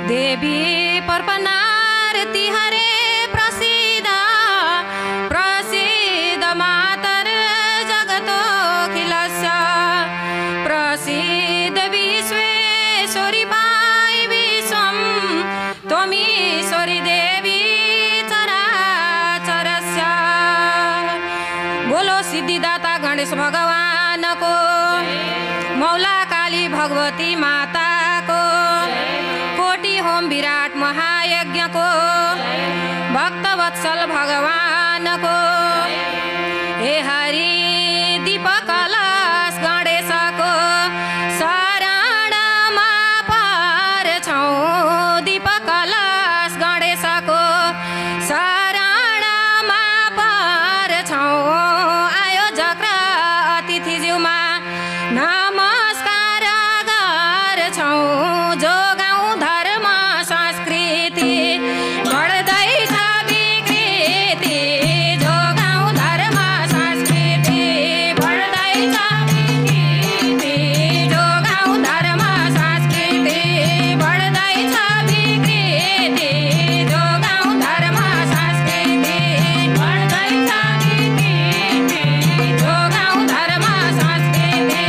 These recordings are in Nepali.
देवी पर्पनारती हरे प्रसिद्ध प्रसिद्ध मातर जगतोऽखिलस्य प्रसिद्ध विश्वेश्वरी पाई विश्वं त्वमीश्वरी देवी चराचरस्य। बोलो सिद्धिदाता गणेश भगवान को, मौला काली भगवती माता को, कोटि होम विराट महायज्ञ को, भक्तवत्सल भगवान को। हे हरि दीपक कलश गणेश को शरणमा पर्छौं, दीपक कलश गणेश को शरणमा पर्छौं। आयोजक र अतिथिज्यूमा नमस्कार गर्छौं। जोगाउँ धर्म संस्कृति बढ्दैछ विकृति, जोगाउँ धर्म संस्कृति बढ्दैछ विकृति, जोगाउँ धर्म संस्कृति बढ्दैछ विकृति, जोगाउँ धर्म संस्कृति बढ्दैछ विकृति, जोगाउँ धर्म संस्कृति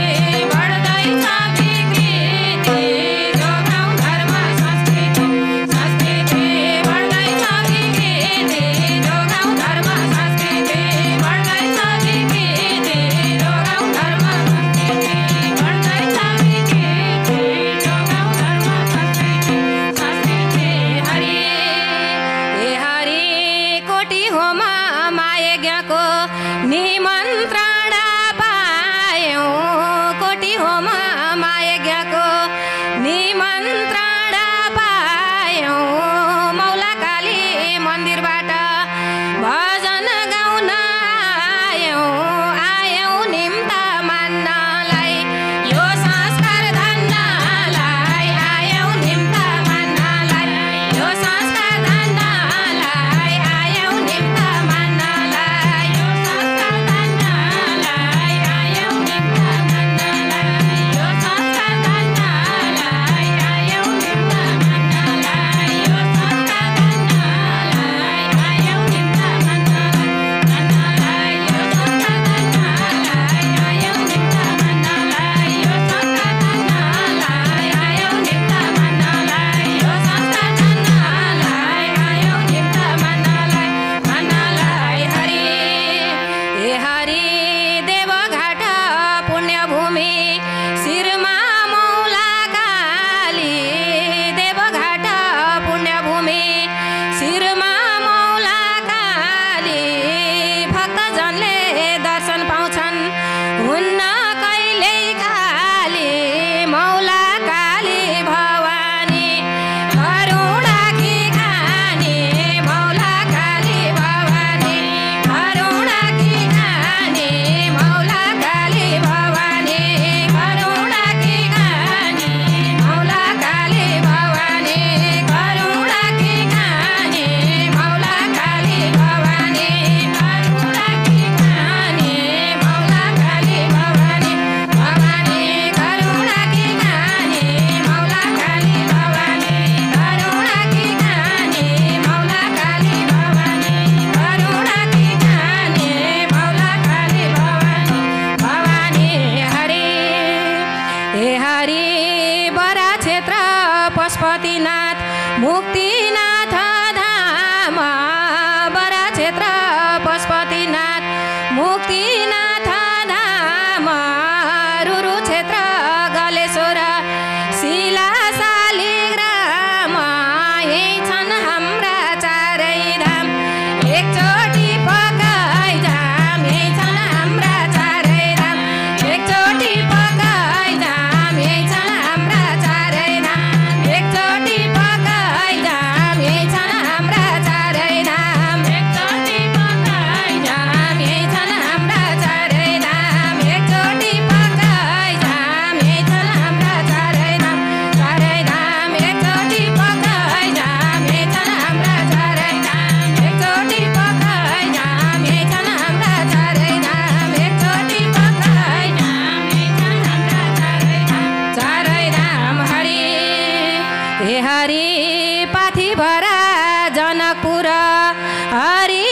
बढ्दैछ विकृति, जोगाउँ धर्म संस्कृति संस्कृति बढ्दैछ विकृति, जोगाउँ धर्म संस्कृति बढ्दैछ विकृति, जोगाउँ धर्म संस्कृति बढ्दैछ विकृति, जोगाउँ धर्म संस्कृति संस्कृति। हरि हे हरि कोटि होम महायज्ञको निमन्त्रण पायौं, कोटि होम महायज्ञको निमन्त्रण पायौं। मौला काली मन्दिरबाट भजन गाउन आयौं, आयौं निम्त मान्नलाई यो संस्कार धन्नलाई, आयौं निम्त मान्नलाई यो संस्कार धन्नलाई, आयौं निम्त मान्नलाई यो संस्कार धन्नलाई, आयौं निम्त मान्नलाई यो संस्कार धन्नलाई, आयौं निम्त मान्नलाई यो संस्कार धन्नलाई, आयौं निम्त मान्नलाई धन्नलाई यो संस्कार धन्नलाई, आयौं निम्त मान्नलाई यो संस्कार धन्नलाई, आयौं निम्त मान्नलाई यो संस्कार धन्नलाई, आयौं निम्त मान्नलाई धन्नलाई। हरि हे हरि देवघाट पुण्यभूमि शिरमा मौला काली, देवघाट पुण्यभूमि शिरमा मौला काली। भक्तजनले दर्शन पाउँछन् हुन्न कहिल्यै खाली, मौला काली भवानी करुणाकी खानी, मौला काली भवानी करुणाकी खानी, मौला काली भवानी करुणाकी खानी, मौला काली भवानी करुणाकी खानी, मौला काली भवानी करुणाकी खानी, मौला काली भवानी भवानी करुणाकी खानी, मौला काली भवानी करुणाकी खानी, मौला काली भवानी करुणाकी खानी, मौला काली भवानी भवानी। हरि हे हरि बरा क्षेत्र पशुपतिनाथ मुक्तिनाथ धाम, बरा क्षेत्र पशुपतिनाथ मुक्तिनाथ धाम। रुरु क्षेत्र गलेश्वर शिला शालिग्राम, यही छन् हाम्रा चारै धाम, एकचोटि पकाइ जाम, यही छन् हाम्रा चारै धाम, एकचोटि पकाइ जाम, यही छन् हाम्रा चारै धाम, एकचोटि पकाइ जाम, यही छन् हे हरि पाथी भरा जनकपुर हरि